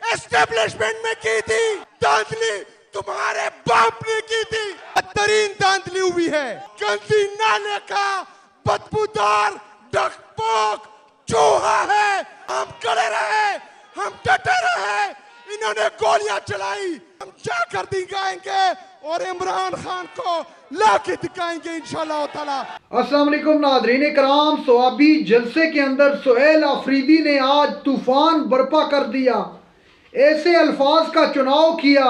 Establishment में की थी। धांधली तुम्हारे बाप ने की थी। बदतरीन धांधली हुई है। गंदी नाले का बदबूदार डकपोक चूहा है। हम खड़े रहे, हम डटे रहे। इन्होंने गोलियां चलाई, हम जाकर दिखाएंगे और इमरान खान को लाके दिखाएंगे इंशाल्लाह ताला। अस्सलाम वालेकुम नाज़रीन कराम। स्वाबी जलसे के अंदर सुहेल आफरीदी ने आज तूफान बर्पा कर दिया। ऐसे अल्फाज का चुनाव किया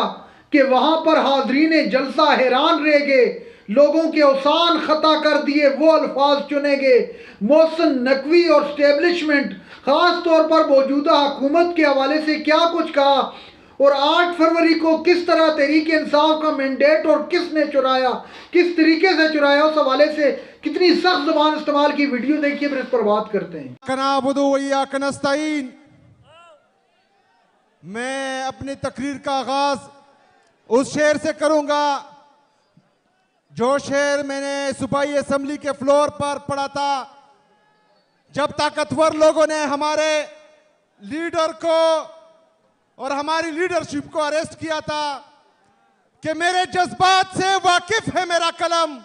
कि वहां पर हाजरीन जलसा हैरान रह गए। लोगों के औसान खता कर दिए। वो अल्फाज चुने गए। मोहसिन नकवी और स्टेब्लिशमेंट खास तौर पर मौजूदा हुकूमत के हवाले से क्या कुछ कहा और 8 फरवरी को किस तरह तहरीक इंसाफ का मैंडेट और किसने चुराया, किस तरीके से चुराया, उस हवाले से कितनी सख्त जुबान इस्तेमाल की वीडियो देखिए, फिर इस पर बात करते हैं। मैं अपनी तकरीर का आगाज उस शेर से करूंगा जो शेर मैंने सूबाई असेंबली के फ्लोर पर पढ़ा था जब ताकतवर लोगों ने हमारे लीडर को और हमारी लीडरशिप को अरेस्ट किया था कि मेरे जज्बात से वाकिफ है मेरा कलम,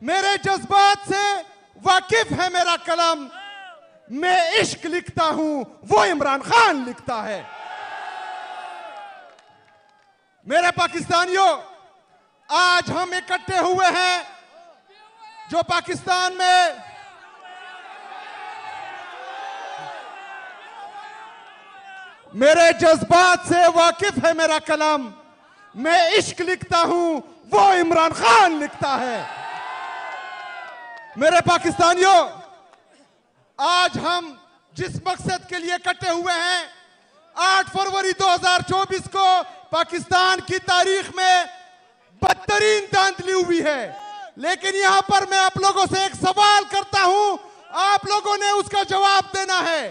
मेरे जज्बात से वाकिफ है मेरा कलम, मैं इश्क लिखता हूं वो इमरान खान लिखता है। मेरे पाकिस्तानियों, आज हम इकट्ठे हुए हैं जो पाकिस्तान में मेरे जज्बात से वाकिफ है मेरा कलम, मैं इश्क लिखता हूं वो इमरान खान लिखता है। मेरे पाकिस्तानियों, आज हम जिस मकसद के लिए इकट्ठे हुए हैं, 8 फरवरी 2024 को पाकिस्तान की तारीख में बदतरीन धांधली हुई है। लेकिन यहां पर मैं आप लोगों से एक सवाल करता हूं, आप लोगों ने उसका जवाब देना है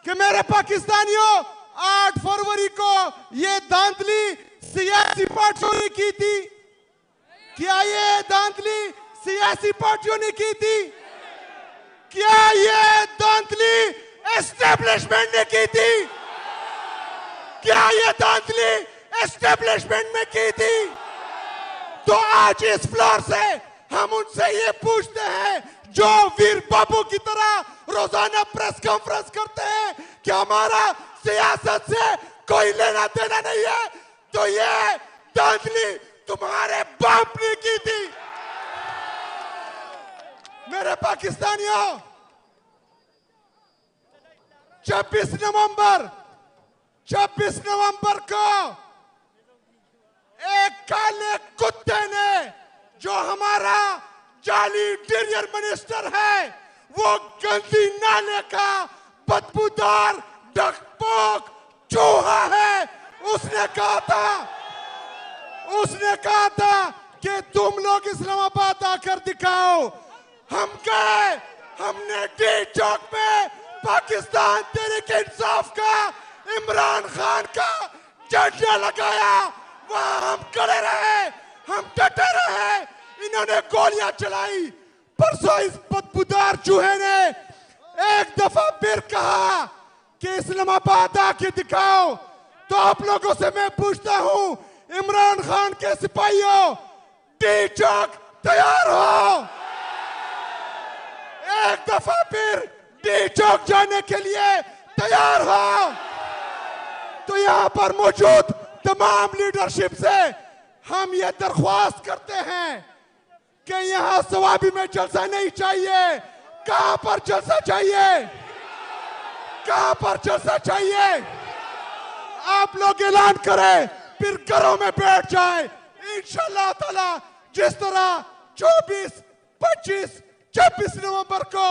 कि मेरे पाकिस्तानियों, 8 फरवरी को ये धांधली सियासी पार्टियों ने की थी? क्या ये धांधली सियासी पार्टियों ने की थी? क्या ये धांधली एस्टेब्लिशमेंट ने की थी? क्या ये धांधली एस्टेब्लिशमेंट में की थी? तो आज इस फ्लोर से हम उनसे ये पूछते हैं जो वीर बाबू की तरह रोजाना प्रेस कॉन्फ्रेंस करते हैं कि हमारा सियासत से कोई लेना देना नहीं है, तो ये धांधली तुम्हारे बाप ने की थी। मेरे पाकिस्तानियों, 26 नवंबर को एक काले कुत्ते ने, जो हमारा जाली इंटीरियर मिनिस्टर है, वो गंदी नाले का बदबूदार डकपोक चूहा है, उसने कहा था कि तुम लोग इस्लामाबाद आकर दिखाओ। हम गए, हमने डी चौक पे पाकिस्तान तहरीक इंसाफ का इमरान खान का झंडा लगाया। वहां हम खड़े रहे, हम डटे रहे। इन्होंने गोलियां चलाई। परसों इस बदबूदार चूहे ने एक दफा फिर कहा कि इस्लामाबाद आके दिखाओ। तो आप लोगों से मैं पूछता हूं, इमरान खान के सिपाहियों, डी चौक तैयार हो? एक दफा फिर डी चौक जाने के लिए तैयार हो? तो यहां पर मौजूद तमाम लीडरशिप से हम ये दरख्वास्त करते हैं कि यहां सवाबी में जलसा नहीं चाहिए। कहां पर जलसा चाहिए? कहां पर जलसा चाहिए? आप लोग ऐलान करें, फिर घरों में बैठ जाएं। इंशाल्लाह ताला जिस तरह 24, 25, 26 नवंबर को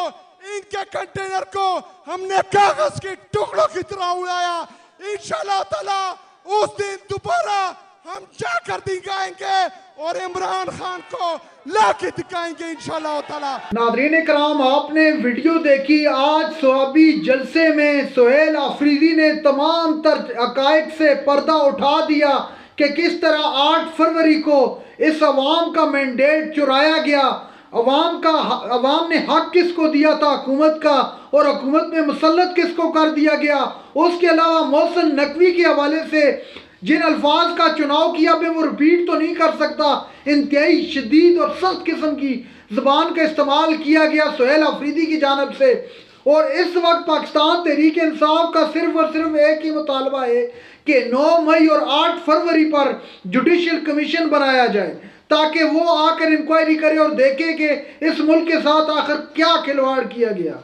इनके कंटेनर को हमने कागज के टुकड़ों की तरह उड़ाया, इंशाल्लाह ताला उस दिन दोबारा हम जाकर दिखाएंगे और इमरान खान को लाके दिखाएंगे इंशाल्लाह ताला। नाज़रीन कराम, आपने वीडियो देखी। आज स्वाबी जलसे में सुहेल आफरीदी ने तमाम तर अकायद से पर्दा उठा दिया कि किस तरह 8 फरवरी को इस अवाम का मैंडेट चुराया गया। अवाम ने हक किसको दिया था हुकूमत का, और हुकूमत में मुसल्लत किसको कर दिया गया। उसके अलावा मोहसिन नकवी के हवाले से जिन अल्फाज का चुनाव किया, मैं वो रिपीट तो नहीं कर सकता। इंतहाई शदीद और सख्त किस्म की ज़बान का इस्तेमाल किया गया सुहेल अफरीदी की जानिब से। और इस वक्त पाकिस्तान तहरीक इंसाफ का सिर्फ और सिर्फ एक ही मुतालबा है कि 9 मई और 8 फरवरी पर जुडिशल कमीशन बनाया जाए, ताकि वो आकर इंक्वायरी करे और देखे कि इस मुल्क के साथ आखिर क्या खिलवाड़ किया गया।